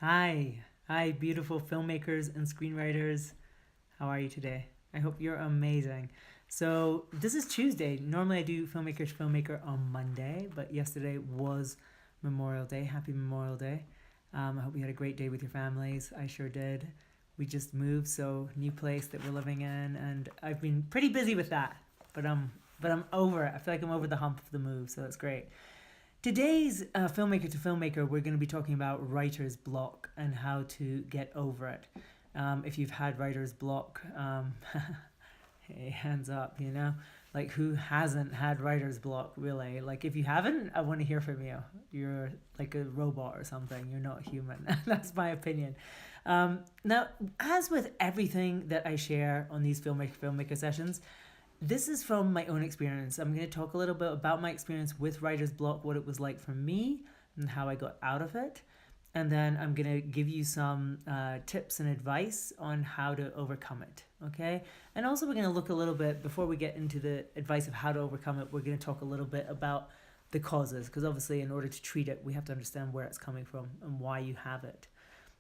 Hi, beautiful filmmakers and screenwriters. How are you today? I hope you're amazing. So, this is Tuesday. Normally, I do Filmmaker on Monday, but yesterday was Memorial Day. Happy Memorial Day. I hope you had a great day with your families. I sure did. We just moved, so new place that we're living in, and I've been pretty busy with that. But I'm over it. I feel like I'm over the hump of the move, so that's great. Today's Filmmaker to Filmmaker, we're going to be talking about writer's block and how to get over it. If you've had writer's block, hey, hands up, you know? Like, who hasn't had writer's block, really? Like, if you haven't, I want to hear from you. You're like a robot or something. You're not human. That's my opinion. Now, as with everything that I share on these filmmaker sessions, this is from my own experience. I'm going to talk a little bit about my experience with writer's block, what it was like for me, and how I got out of it. And then I'm going to give you some tips and advice on how to overcome it. Okay? And also, we're going to look a little bit, before we get into the advice of how to overcome it, we're going to talk a little bit about the causes. Because obviously, in order to treat it, we have to understand where it's coming from and why you have it.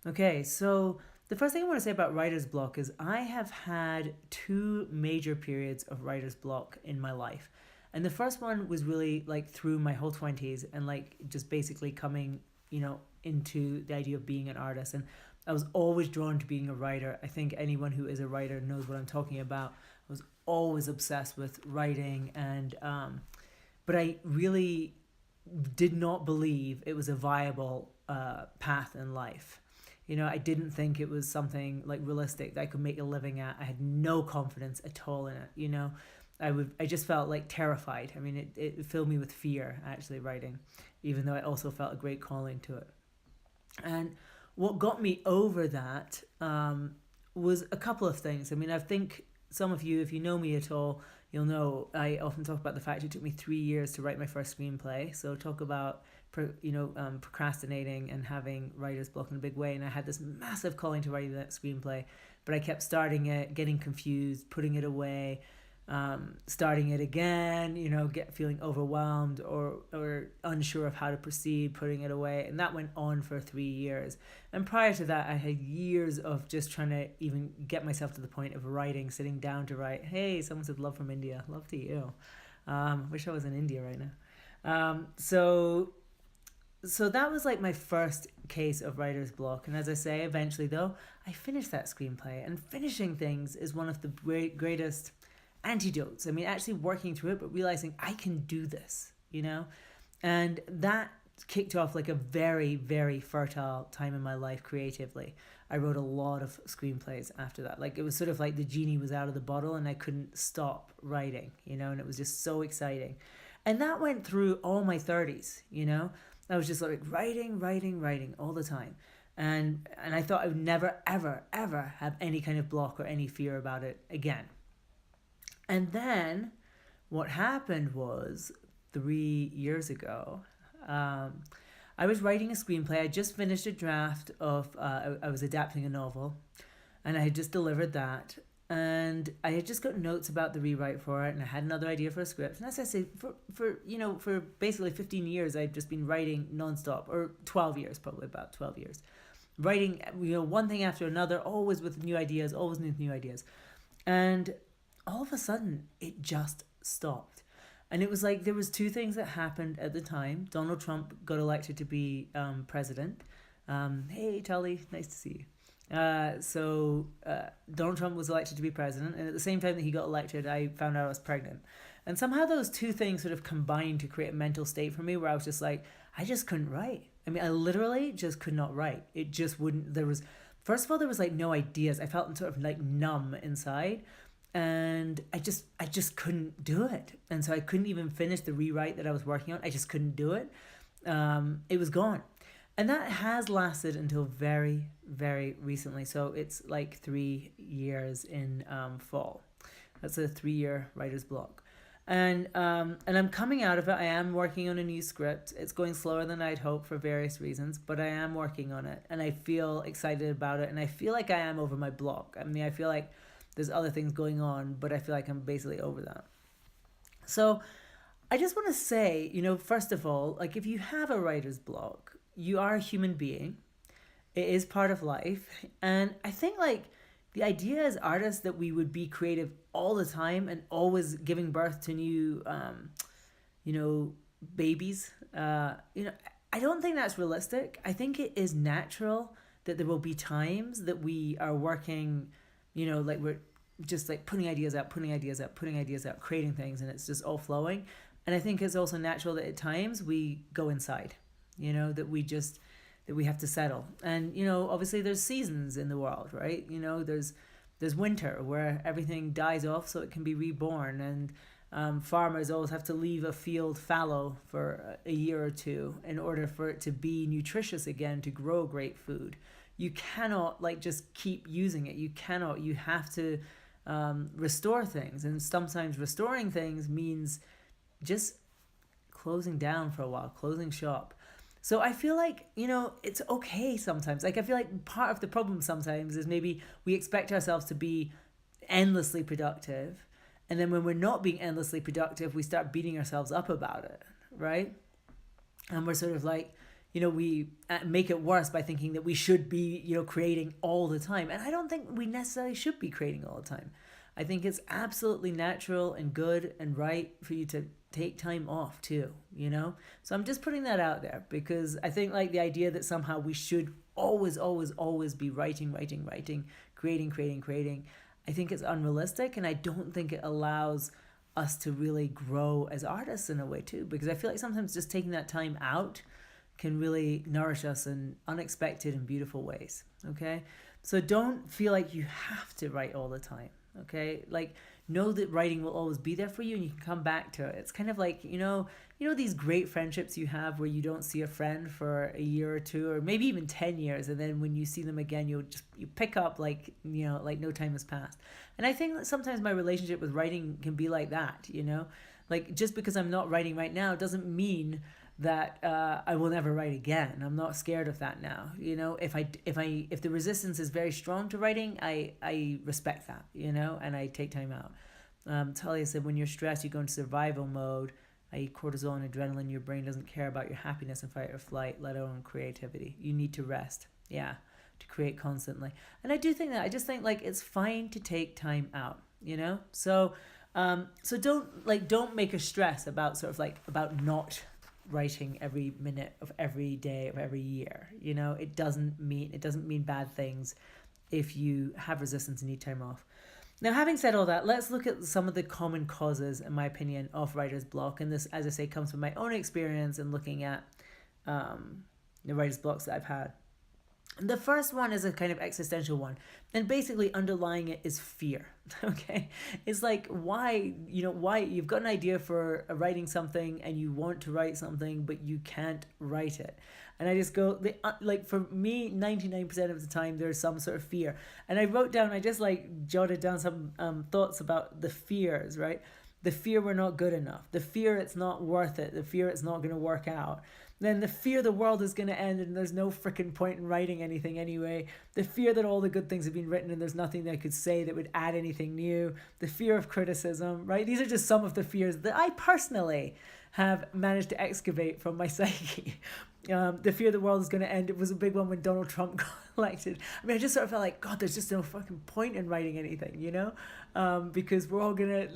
Okay, so the first thing I want to say about writer's block is I have had two major periods of writer's block in my life. And the first one was really like through my whole 20s and like just basically coming, into the idea of being an artist. And I was always drawn to being a writer. I think anyone who is a writer knows what I'm talking about. I was always obsessed with writing but I really did not believe it was a viable path in life. I didn't think it was something like realistic that I could make a living at. I had no confidence at all in it. I just felt like terrified. I mean, it filled me with fear actually writing, even though I also felt a great calling to it. And what got me over that was a couple of things. I mean, I think some of you, if you know me at all, you'll know I often talk about the fact it took me 3 years to write my first screenplay. So talk about procrastinating and having writer's block in a big way. And I had this massive calling to write that screenplay, but I kept starting it, getting confused, putting it away, starting it again, feeling overwhelmed or unsure of how to proceed, putting it away. And that went on for 3 years. And prior to that, I had years of just trying to even get myself to the point of writing, sitting down to write. Hey, someone said love from India. Love to you. Wish I was in India right now. So that was like my first case of writer's block. And as I say, eventually though, I finished that screenplay. And finishing things is one of the greatest antidotes. I mean, actually working through it, but realizing I can do this. And that kicked off like a very, very fertile time in my life creatively. I wrote a lot of screenplays after that. Like, it was sort of like the genie was out of the bottle and I couldn't stop writing, and it was just so exciting. And that went through all my 30s. I was just like writing all the time. And I thought I would never, ever, ever have any kind of block or any fear about it again. And then what happened was 3 years ago, I was writing a screenplay. I just finished a draft of, I was adapting a novel, and I had just delivered that. And I had just got notes about the rewrite for it, and I had another idea for a script. And as I say, for basically 15 years, I've just been writing nonstop, or 12 years, probably about 12 years. Writing, one thing after another, always with new ideas, always with new ideas. And all of a sudden, it just stopped. And it was like there was two things that happened at the time. Donald Trump got elected to be president. Hey, Tully, nice to see you. Donald Trump was elected to be president, and at the same time that he got elected, I found out I was pregnant. And somehow those two things sort of combined to create a mental state for me where I was just like, I just couldn't write. I mean, I literally just could not write. It just wouldn't. First of all, there was like no ideas. I felt sort of like numb inside. And I just couldn't do it. And so I couldn't even finish the rewrite that I was working on. I just couldn't do it. It was gone. And that has lasted until very, very recently. So it's like 3 years in fall. That's a 3-year writer's block. And I'm coming out of it. I am working on a new script. It's going slower than I'd hoped for various reasons, but I am working on it. And I feel excited about it. And I feel like I am over my block. I mean, I feel like there's other things going on, but I feel like I'm basically over that. So I just want to say, first of all, like, if you have a writer's block, you are a human being, It is part of life. And I think like the idea as artists that we would be creative all the time and always giving birth to new you know, babies. I don't think that's realistic. I think it is natural that there will be times that we are working, like we're just like putting ideas out, creating things, and it's just all flowing. And I think it's also natural that at times we go inside, that we have to settle. And, obviously there's seasons in the world, right? There's winter where everything dies off so it can be reborn. And farmers always have to leave a field fallow for a year or two in order for it to be nutritious again, to grow great food. You cannot like just keep using it. You have to restore things. And sometimes restoring things means just closing down for a while, closing shop. So I feel like, it's okay sometimes. Like I feel like part of the problem sometimes is maybe we expect ourselves to be endlessly productive. And then when we're not being endlessly productive, we start beating ourselves up about it, right? And we're sort of like, we make it worse by thinking that we should be, creating all the time. And I don't think we necessarily should be creating all the time. I think it's absolutely natural and good and right for you to take time off too, So I'm just putting that out there because I think like the idea that somehow we should always be writing, creating, I think it's unrealistic, and I don't think it allows us to really grow as artists in a way too, because I feel like sometimes just taking that time out can really nourish us in unexpected and beautiful ways, okay? So don't feel like you have to write all the time, okay? Like, know that writing will always be there for you and you can come back to it. It's kind of like, these great friendships you have where you don't see a friend for a year or two or maybe even 10 years. And then when you see them again, you pick up like no time has passed. And I think that sometimes my relationship with writing can be like that, like just because I'm not writing right now doesn't mean that I will never write again. I'm not scared of that now. If the resistance is very strong to writing, I respect that, and I take time out. Talia said, when you're stressed, you go into survival mode, i.e. cortisol and adrenaline. Your brain doesn't care about your happiness and fight or flight, let alone creativity. You need to rest. Yeah, to create constantly. And I do think that. I just think like it's fine to take time out, So don't make a stress about sort of like about not writing every minute of every day of every year. It doesn't mean bad things if you have resistance and need time off. Now, having said all that, let's look at some of the common causes, in my opinion, of writer's block. And this, as I say, comes from my own experience and looking at the writer's blocks that I've had. The first one is a kind of existential one, and basically underlying it is fear. Okay, it's like why you've got an idea for writing something and you want to write something but you can't write it. And I just go like for me 99% of the time there's some sort of fear. And I just like jotted down some thoughts about the fears, right? The fear we're not good enough, the fear it's not worth it, the fear it's not going to work out. Then the fear the world is going to end and there's no freaking point in writing anything anyway. The fear that all the good things have been written and there's nothing that I could say that would add anything new. The fear of criticism, right? These are just some of the fears that I personally have managed to excavate from my psyche. The fear the world is going to end. It was a big one when Donald Trump got elected. I mean, I just sort of felt like, God, there's just no fucking point in writing anything, because we're all gonna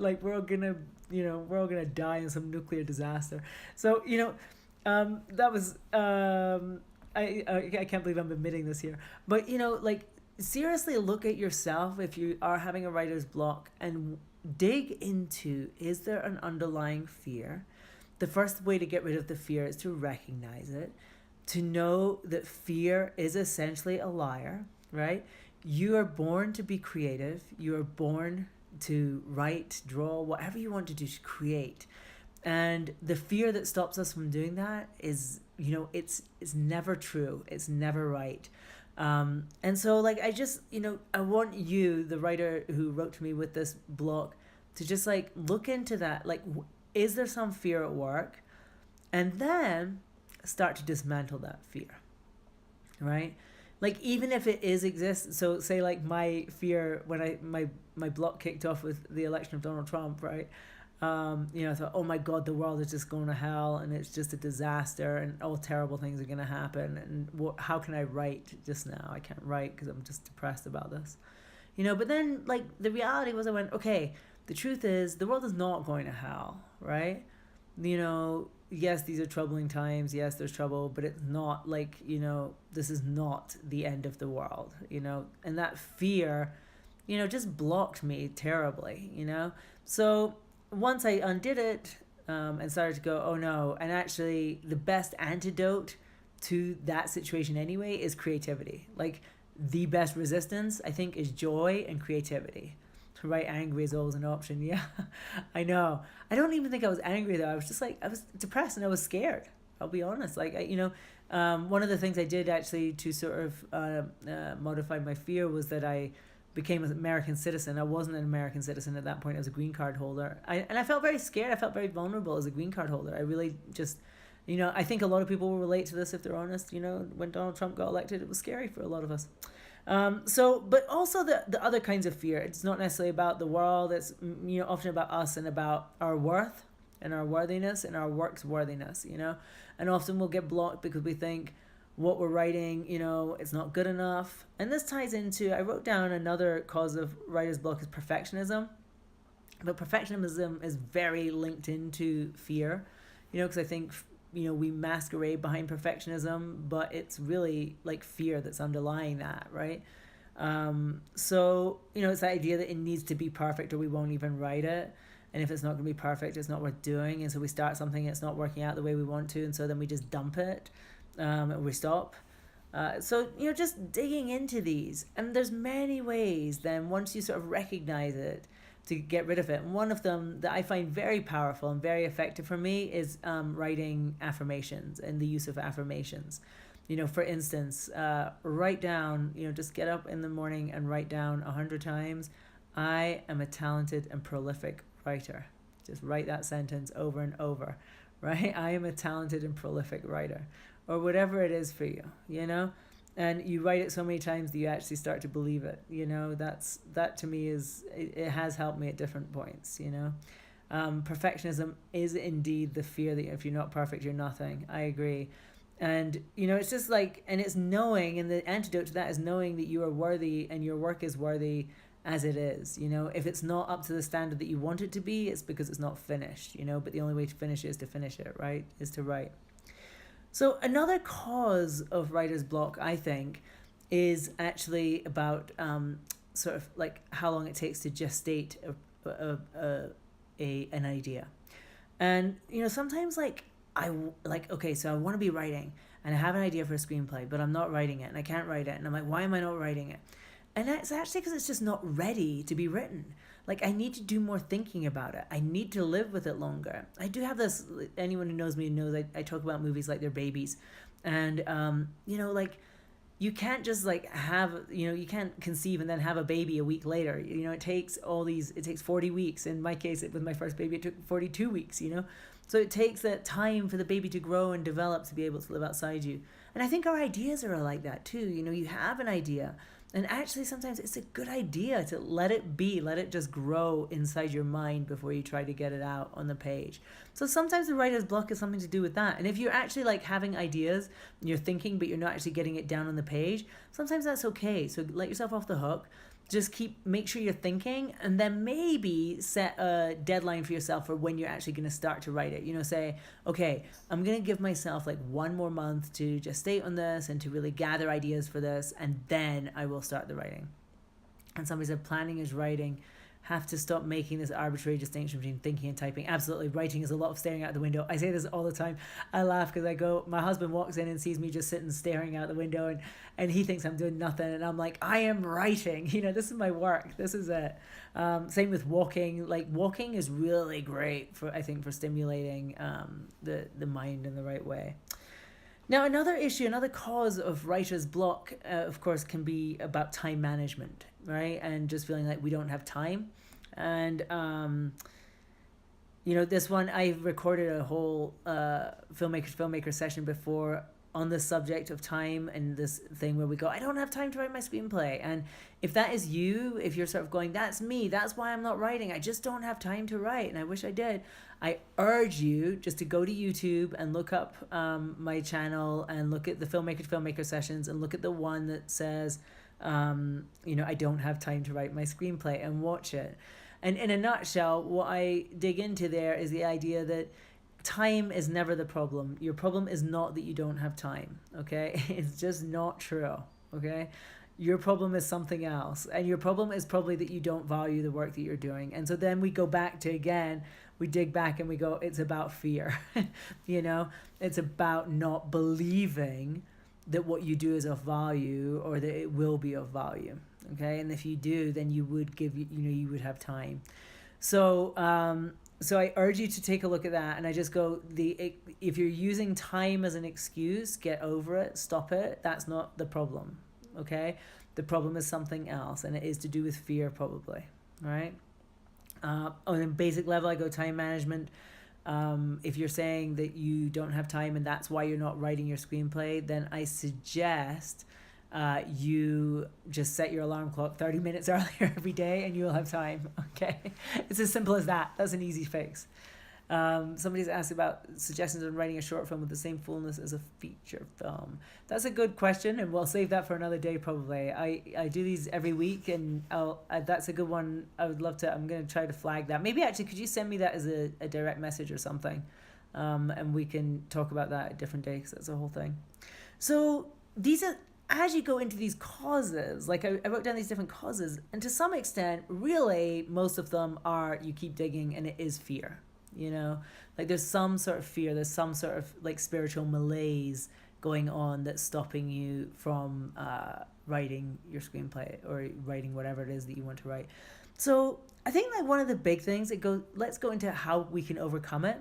die in some nuclear disaster. So, that was I can't believe I'm admitting this here, but seriously look at yourself if you are having a writer's block and dig into, is there an underlying fear? The first way to get rid of the fear is to recognize it, to know that fear is essentially a liar, right? You are born to be creative. You are born to write, draw, whatever you want to do, to create. And the fear that stops us from doing that is, it's never true. It's never right. And so like, I want you, the writer who wrote to me with this block, to just like look into that. Like, is there some fear at work? And then start to dismantle that fear, right? Like, even if it exists, so say like my fear when my block kicked off with the election of Donald Trump, right? I thought, oh my God, the world is just going to hell and it's just a disaster and all terrible things are going to happen. And how can I write just now? I can't write because I'm just depressed about this. But then like the reality was I went, okay, the truth is the world is not going to hell, right? Yes, these are troubling times. Yes, there's trouble, but it's not like, this is not the end of the world, and that fear, just blocked me terribly, So once I undid it and started to go, oh no, and actually the best antidote to that situation anyway is creativity. Like the best resistance, I think, is joy and creativity. Right, angry is always an option. Yeah, I know. I don't even think I was angry though. I was just like, I was depressed and I was scared. I'll be honest. Like, one of the things I did actually to sort of modify my fear was that I became an American citizen. I wasn't an American citizen at that point. I was a green card holder. And I felt very scared. I felt very vulnerable as a green card holder. I really just, I think a lot of people will relate to this if they're honest. When Donald Trump got elected, it was scary for a lot of us. But also the other kinds of fear. It's not necessarily about the world. It's, often about us and about our worth and our worthiness and our work's worthiness, and often we'll get blocked because we think what we're writing, it's not good enough. And this ties into, I wrote down another cause of writer's block is perfectionism, but perfectionism is very linked into fear, because I think we masquerade behind perfectionism, but it's really like fear that's underlying that, right? So it's the idea that it needs to be perfect or we won't even write it. And if it's not going to be perfect, it's not worth doing. And so we start something, it's not working out the way we want to. And so then we just dump it and we stop. So just digging into these. And there's many ways then once you sort of recognize it, to get rid of it. And one of them that I find very powerful and very effective for me is writing affirmations and the use of affirmations. For instance, write down, just get up in the morning and write down 100 times, I am a talented and prolific writer. Just write that sentence over and over, right? I am a talented and prolific writer, or whatever it is for you, and you write it so many times that you actually start to believe it. That to me it has helped me at different points. Perfectionism is indeed the fear that if you're not perfect, you're nothing. I agree. And it's just like, and it's knowing, and the antidote to that is knowing that you are worthy and your work is worthy as it is. If it's not up to the standard that you want it to be, it's because it's not finished. But the only way to finish it is to finish it, right? Is to write. So another cause of writer's block, I think, is actually about sort of like how long it takes to gestate an idea. And sometimes okay, so I want to be writing and I have an idea for a screenplay, but I'm not writing it and I can't write it, and I'm like, why am I not writing it? And that's actually because it's just not ready to be written. Like, I need to do more thinking about it. I need to live with it longer. I do have this, anyone who knows me knows I talk about movies like they're babies. And, you can't just you can't conceive and then have a baby a week later. It takes 40 weeks. In my case, with my first baby, it took 42 weeks, So it takes that time for the baby to grow and develop to be able to live outside you. And I think our ideas are like that too. You have an idea. And actually, sometimes it's a good idea to let it be, let it just grow inside your mind before you try to get it out on the page. So sometimes the writer's block is something to do with that. And if you're actually having ideas, and you're thinking, but you're not actually getting it down on the page, sometimes that's okay. So let yourself off the hook. Just make sure you're thinking, and then maybe set a deadline for yourself for when you're actually going to start to write it. Say, okay, I'm going to give myself 1 more month to gestate on this and to really gather ideas for this, and then I will start the writing. And somebody said planning is writing. Have to stop making this arbitrary distinction between thinking and typing. Absolutely, writing is a lot of staring out the window. I say this all the time. I laugh because my husband walks in and sees me just sitting staring out the window, and he thinks I'm doing nothing, and I'm like, I am writing. This is my work. This is it. Same with walking. Walking is really great for stimulating the mind in the right way. Now, another cause of writer's block, of course, can be about time management, right? And just feeling like we don't have time. And, this one, I recorded a whole filmmaker session before on the subject of time and this thing where we go, I don't have time to write my screenplay. And if that is you, if you're sort of going, that's me, that's why I'm not writing, I just don't have time to write and I wish I did, I urge you just to go to YouTube and look up my channel and look at the filmmaker sessions and look at the one that says, I don't have time to write my screenplay, and watch it. And in a nutshell, what I dig into there is the idea that time is never the problem. Your problem is not that you don't have time, okay? It's just not true, okay? Your problem is something else. And your problem is probably that you don't value the work that you're doing. And so then we go back to, again, we dig back and we go, it's about fear. It's about not believing that what you do is of value or that it will be of value, okay? And if you do, then you would you would have time. So I urge you to take a look at that, and I just go, if you're using time as an excuse, get over it, stop it. That's not the problem, okay? The problem is something else, and it is to do with fear probably, right? On a basic level, I go time management. If you're saying that you don't have time and that's why you're not writing your screenplay, then I suggest you just set your alarm clock 30 minutes earlier every day and you'll have time, okay? It's as simple as that. That's an easy fix. Somebody's asked about suggestions on writing a short film with the same fullness as a feature film. That's a good question, and we'll save that for another day probably. I do these every week, and that's a good one. I would love to. I'm going to try to flag that. Maybe actually, could you send me that as a direct message or something, and we can talk about that a different day, because that's a whole thing. So these are, as you go into these causes, like I wrote down these different causes, and to some extent, really, most of them are you keep digging, and it is fear. Like there's some sort of fear, there's some sort of like spiritual malaise going on that's stopping you from writing your screenplay or writing whatever it is that you want to write. So I think like one of the big things, let's go into how we can overcome it.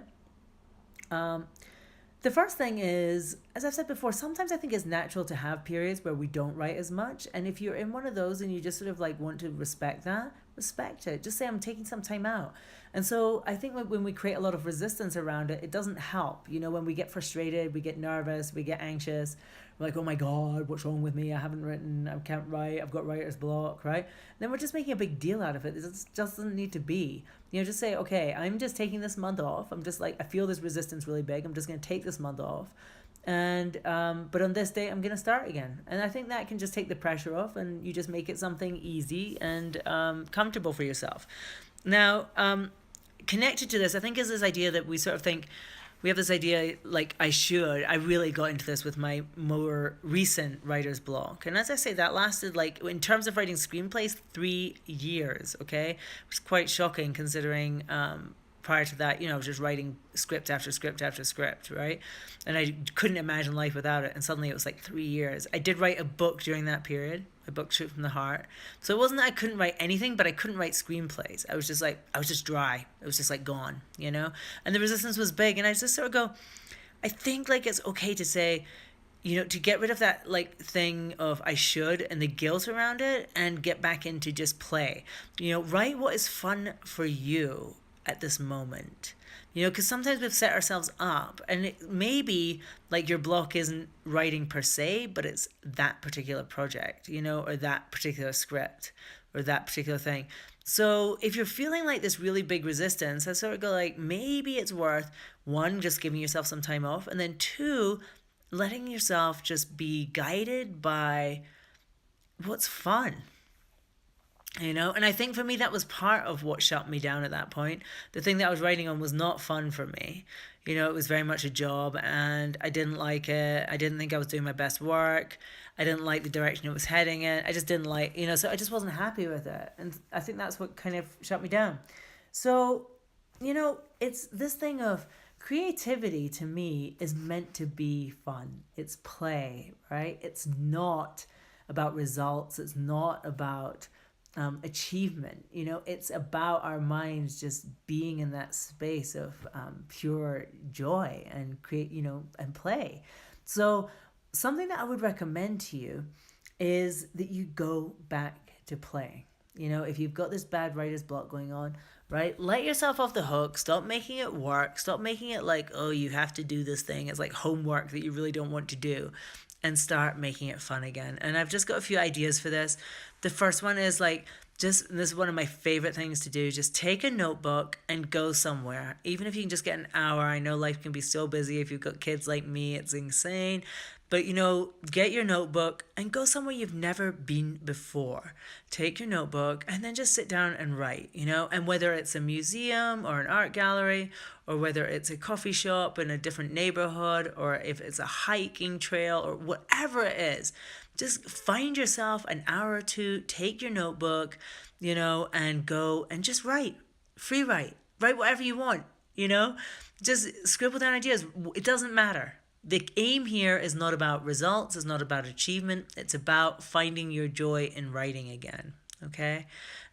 The first thing is, as I've said before, sometimes I think it's natural to have periods where we don't write as much. And if you're in one of those and you just sort of like want to respect it. Just say, I'm taking some time out. And so I think when we create a lot of resistance around it, it doesn't help. When we get frustrated, we get nervous, we get anxious. We're like, oh my God, what's wrong with me? I haven't written, I can't write, I've got writer's block, right? And then we're just making a big deal out of it. It just doesn't need to be. Just say, okay, I'm just taking this month off. I'm just like, I feel this resistance really big. I'm just going to take this month off. And but on this day, I'm going to start again. And I think that can just take the pressure off, and you just make it something easy and comfortable for yourself. Now, connected to this, I think, is this idea that we sort of think, we have this idea like I really got into this with my more recent writer's block. And as I say, that lasted like, in terms of writing screenplays, 3 years, okay? It was quite shocking considering prior to that, I was just writing script after script after script, right? And I couldn't imagine life without it. And suddenly it was like 3 years. I did write a book during that period, a book Shoot from the Heart. So it wasn't that I couldn't write anything, but I couldn't write screenplays. I was just dry. It was just like gone, And the resistance was big. And I just sort of go, I think like it's okay to say, to get rid of that like thing of I should and the guilt around it, and get back into just play. Write what is fun for you at this moment, because sometimes we've set ourselves up, and it maybe like your block isn't writing per se, but it's that particular project, or that particular script or that particular thing. So if you're feeling like this really big resistance, I sort of go like, maybe it's worth, one, just giving yourself some time off, and then two, letting yourself just be guided by what's fun. And I think for me, that was part of what shut me down at that point. The thing that I was writing on was not fun for me. It was very much a job, and I didn't like it. I didn't think I was doing my best work. I didn't like the direction it was heading in. I just didn't like, so I just wasn't happy with it. And I think that's what kind of shut me down. So, it's this thing of creativity to me is meant to be fun. It's play, right? It's not about results. It's not about achievement. It's about our minds just being in that space of pure joy and create, and play. So something that I would recommend to you is that you go back to play. If you've got this bad writer's block going on, right, let yourself off the hook. Stop making it work. Stop making it like, oh, you have to do this thing. It's like homework that you really don't want to do. And start making it fun again. And I've just got a few ideas for this. The first one is like, this is one of my favorite things to do. Just take a notebook and go somewhere. Even if you can just get an hour. I know life can be so busy. If you've got kids like me, it's insane. But get your notebook and go somewhere you've never been before. Take your notebook and then just sit down and write, and whether it's a museum or an art gallery, or whether it's a coffee shop in a different neighborhood, or if it's a hiking trail or whatever it is, just find yourself an hour or two, take your notebook, and go and just write. Free write. Write whatever you want, just scribble down ideas. It doesn't matter. The aim here is not about results, it's not about achievement, it's about finding your joy in writing again, okay?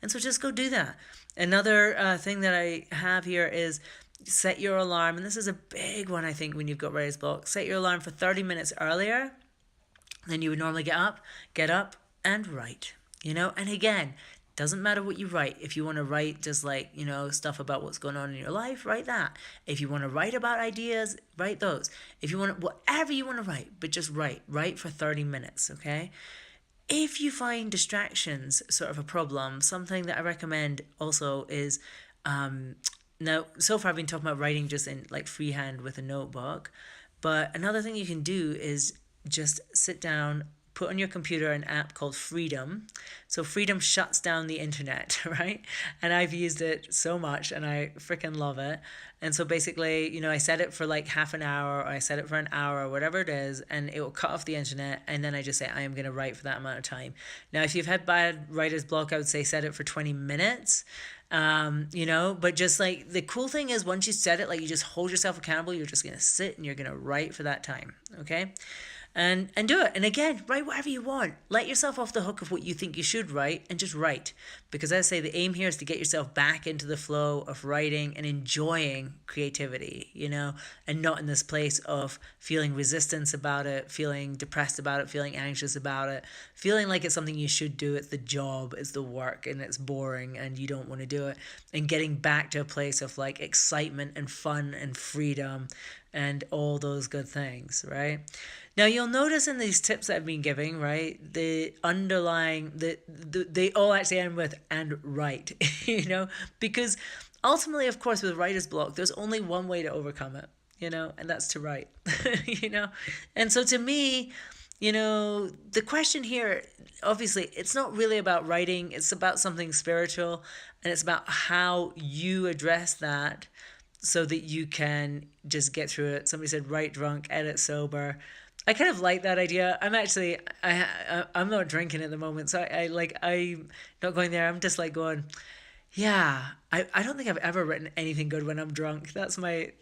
And so just go do that. Another thing that I have here is set your alarm, and this is a big one, I think, when you've got writer's block. Set your alarm for 30 minutes earlier than you would normally get up and write, and again, doesn't matter what you write. If you want to write just like, stuff about what's going on in your life, write that. If you want to write about ideas, write those. If you want whatever you want to write, but just write for 30 minutes, okay? If you find distractions sort of a problem, something that I recommend also is, now, so far I've been talking about writing just in like freehand with a notebook, but another thing you can do is just sit down, put on your computer an app called Freedom. So Freedom shuts down the internet, right? And I've used it so much and I freaking love it. And so basically, I set it for like half an hour, or I set it for an hour, or whatever it is, and it will cut off the internet. And then I just say, I am going to write for that amount of time. Now, if you've had bad writer's block, I would say set it for 20 minutes. But just like the cool thing is once you set it, like you just hold yourself accountable, you're just going to sit and you're going to write for that time. Okay. And do it. And again, write whatever you want. Let yourself off the hook of what you think you should write and just write. Because as I say, the aim here is to get yourself back into the flow of writing and enjoying creativity, and not in this place of feeling resistance about it, feeling depressed about it, feeling anxious about it, feeling like it's something you should do. It's the job, it's the work, and it's boring and you don't want to do it. And getting back to a place of like excitement and fun and freedom and all those good things, right? Now you'll notice in these tips that I've been giving, right, the underlying, they all actually end with "and write," because ultimately, of course, with writer's block, there's only one way to overcome it, and that's to write, And so to me, the question here, obviously, it's not really about writing, it's about something spiritual, and it's about how you address that so that you can just get through it. Somebody said, write drunk, edit sober. I kind of like that idea. I'm not drinking at the moment, so I'm not going there. I'm just like going, yeah. I don't think I've ever written anything good when I'm drunk. That's my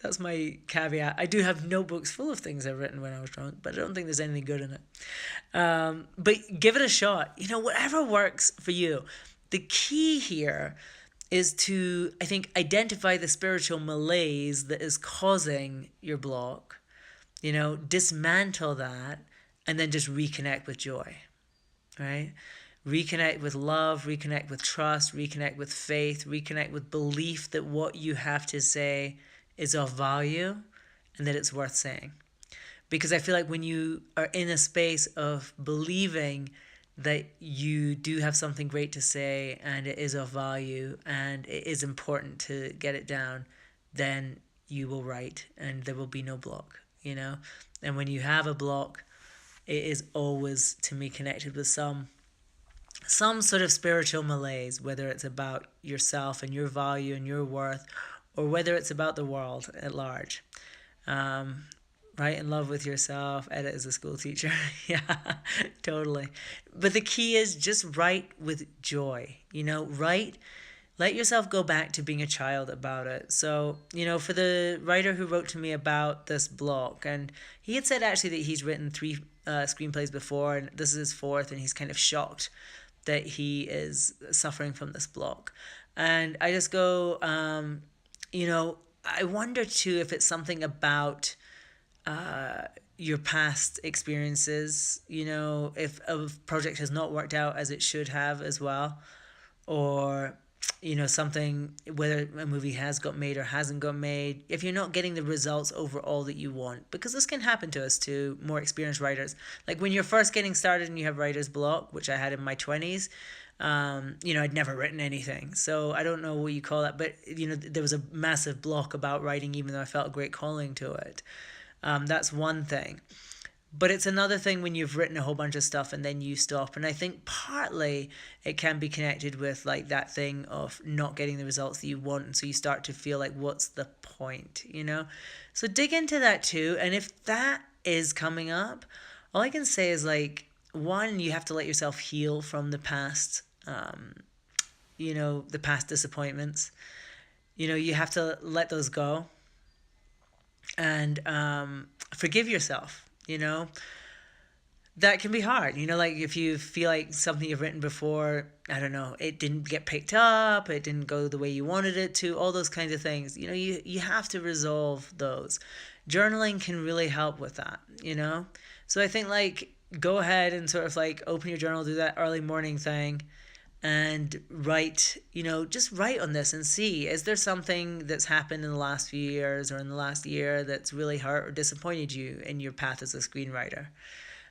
caveat. I do have notebooks full of things I've written when I was drunk, but I don't think there's anything good in it. But give it a shot. Whatever works for you. The key here is to, I think, identify the spiritual malaise that is causing your block, dismantle that, and then just reconnect with joy, right? Reconnect with love, reconnect with trust, reconnect with faith, reconnect with belief that what you have to say is of value and that it's worth saying. Because I feel like when you are in a space of believing that you do have something great to say and it is of value and it is important to get it down, then you will write and there will be no block, And when you have a block, it is always, to me, connected with some sort of spiritual malaise, whether it's about yourself and your value and your worth, or whether it's about the world at large. Right, in love with yourself, edit as a school teacher. Yeah, totally. But the key is just write with joy, write, let yourself go back to being a child about it. So, for the writer who wrote to me about this block, and he had said actually that he's written 3 screenplays before, and this is his 4th, and he's kind of shocked that he is suffering from this block. And I just go, I wonder too if it's something about your past experiences, if a project has not worked out as it should have as well, or something, whether a movie has got made or hasn't got made, if you're not getting the results overall that you want, because this can happen to us, to more experienced writers. Like when you're first getting started and you have writer's block, which I had in my 20s. I'd never written anything, so I don't know what you call that, but there was a massive block about writing, even though I felt a great calling to it. That's one thing. But it's another thing when you've written a whole bunch of stuff and then you stop. And I think partly it can be connected with like that thing of not getting the results that you want. And so you start to feel like, what's the point, So dig into that too. And if that is coming up, all I can say is like, one, you have to let yourself heal from the past, the past disappointments. You have to let those go and forgive yourself. That can be hard. Like if you feel like something you've written before, I don't know, it didn't get picked up, it didn't go the way you wanted it to, all those kinds of things. You have to resolve those. Journaling can really help with that, So I think like go ahead and sort of like open your journal, do that early morning thing, and write, just write on this and see, is there something that's happened in the last few years or in the last year that's really hurt or disappointed you in your path as a screenwriter?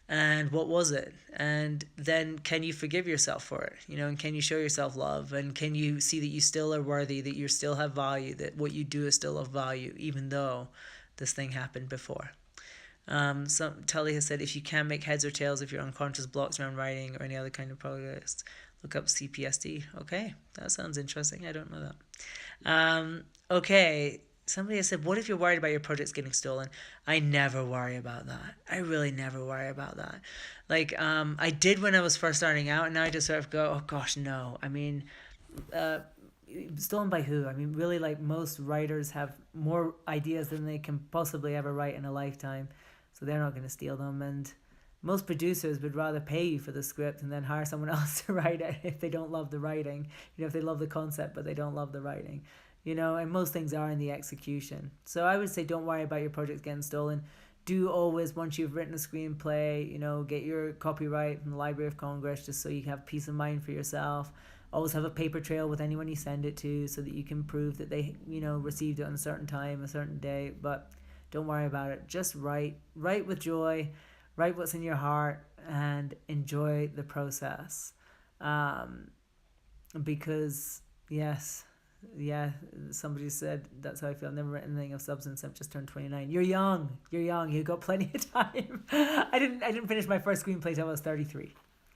And what was it? And then can you forgive yourself for it? And can you show yourself love? And can you see that you still are worthy, that you still have value, that what you do is still of value, even though this thing happened before? Tully has said, if you can make heads or tails of your unconscious blocks around writing or any other kind of progress, look up CPSD. Okay, that sounds interesting. I don't know that. Okay, somebody has said, what if you're worried about your projects getting stolen? I never worry about that. I really never worry about that. Like, I did when I was first starting out, and now I just sort of go, oh gosh, no. I mean, stolen by who? I mean, really, like most writers have more ideas than they can possibly ever write in a lifetime, so they're not going to steal them. And most producers would rather pay you for the script and then hire someone else to write it if they don't love the writing. If they love the concept but they don't love the writing. And most things are in the execution. So I would say don't worry about your projects getting stolen. Do always, once you've written a screenplay, get your copyright from the Library of Congress just so you have peace of mind for yourself. Always have a paper trail with anyone you send it to so that you can prove that they, received it on a certain time, a certain day. But don't worry about it. Just write. Write with joy. Write what's in your heart and enjoy the process. Because, yes, somebody said, that's how I feel. I've never written anything of substance. I've just turned 29. You're young. You've got plenty of time. I didn't finish my first screenplay till I was 33.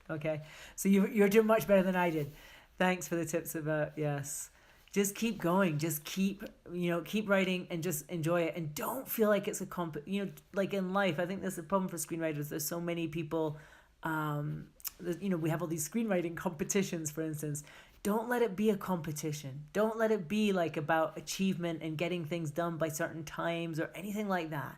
Okay? So you're doing much better than I did. Thanks for the tips about, yes. Just keep going. Just keep writing and just enjoy it. And don't feel like it's a like in life, I think there's a problem for screenwriters. There's so many people, we have all these screenwriting competitions, for instance. Don't let it be a competition. Don't let it be like about achievement and getting things done by certain times or anything like that.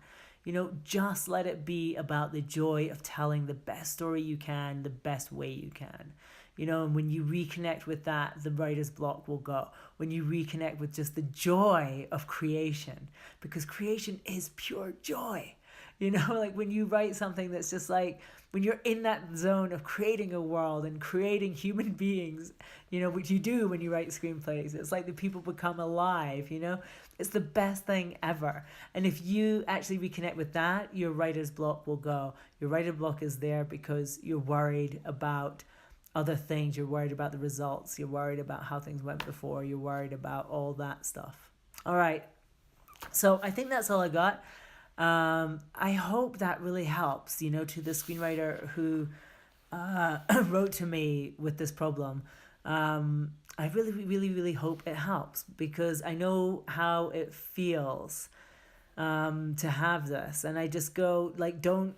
Just let it be about the joy of telling the best story you can, the best way you can. And when you reconnect with that, the writer's block will go. When you reconnect with just the joy of creation, because creation is pure joy. Like when you write something that's just like, when you're in that zone of creating a world and creating human beings, which you do when you write screenplays, it's like the people become alive, It's the best thing ever. And if you actually reconnect with that, your writer's block will go. Your writer's block is there because you're worried about other things. You're worried about the results. You're worried about how things went before. You're worried about all that stuff. All right. So I think that's all I got. I hope that really helps, to the screenwriter who wrote to me with this problem. I really, really, really hope it helps, because I know how it feels to have this. And I just go, like, don't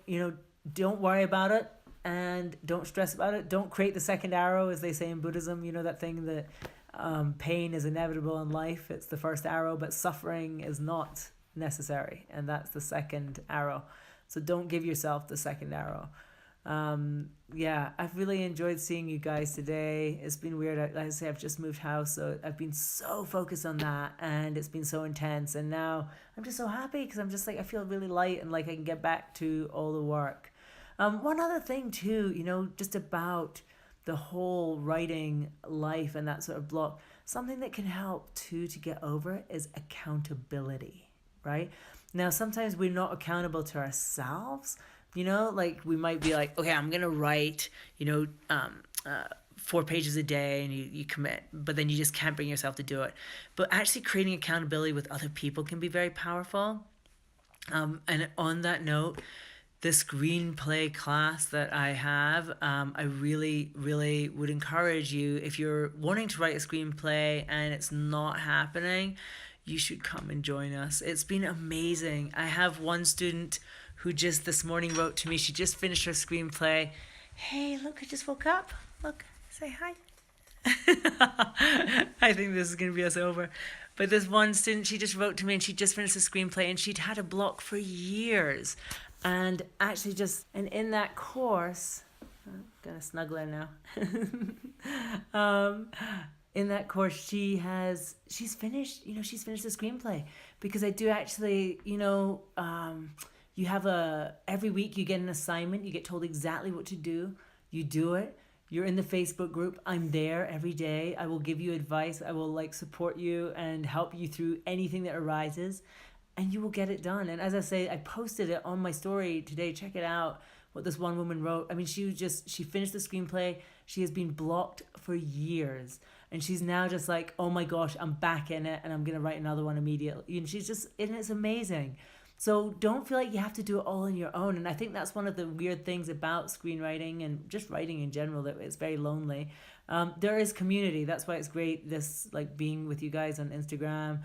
worry about it. And don't stress about it. Don't create the second arrow, as they say in Buddhism. That thing that pain is inevitable in life. It's the first arrow, but suffering is not necessary. And that's the second arrow. So don't give yourself the second arrow. I've really enjoyed seeing you guys today. It's been weird. Like I say, I've just moved house, so I've been so focused on that, and it's been so intense. And now I'm just so happy because I'm just like, I feel really light and like I can get back to all the work. One other thing too, just about the whole writing life and that sort of block, something that can help too to get over it is accountability, right? Now, sometimes we're not accountable to ourselves. Like we might be like, okay, I'm gonna write, 4 pages a day, and you commit, but then you just can't bring yourself to do it. But actually creating accountability with other people can be very powerful. And on that note, the screenplay class that I have, I really, really would encourage you, if you're wanting to write a screenplay and it's not happening, you should come and join us. It's been amazing. I have one student who just this morning wrote to me. She just finished her screenplay. Hey, look, I just woke up. Look, say hi. I think this is going to be us over. But this one student, she just wrote to me and she just finished a screenplay and she'd had a block for years. And actually and in that course, I'm going to snuggle her now. In that course, she's finished the screenplay, because I do actually, you have every week you get an assignment, you get told exactly what to do, you do it. You're in the Facebook group. I'm there every day. I will give you advice. I will support you and help you through anything that arises, and you will get it done. And as I say, I posted it on my story today. Check it out, what this one woman wrote. I mean, she finished the screenplay. She has been blocked for years. And she's now just like, oh my gosh, I'm back in it and I'm going to write another one immediately. And it's amazing. So don't feel like you have to do it all on your own. And I think that's one of the weird things about screenwriting and just writing in general, that it's very lonely. There is community. That's why it's great, being with you guys on Instagram.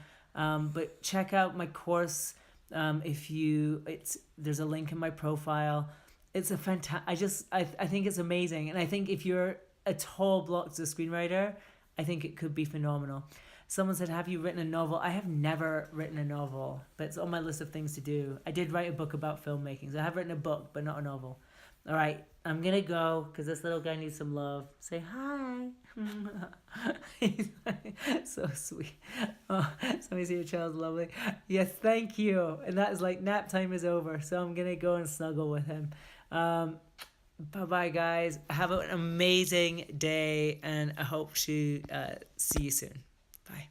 But check out my course. There's a link in my profile. It's a fantastic, I think it's amazing. And I think if you're at all blocked as a screenwriter, I think it could be phenomenal. Someone said, have you written a novel? I have never written a novel, but it's on my list of things to do. I did write a book about filmmaking, so I have written a book, but not a novel. All right, I'm going to go because this little guy needs some love. Say hi. He's so sweet. Oh, somebody say your child's lovely. Yes, thank you. And that is nap time is over, so I'm going to go and snuggle with him. Bye-bye, guys. Have an amazing day, and I hope to see you soon. Bye.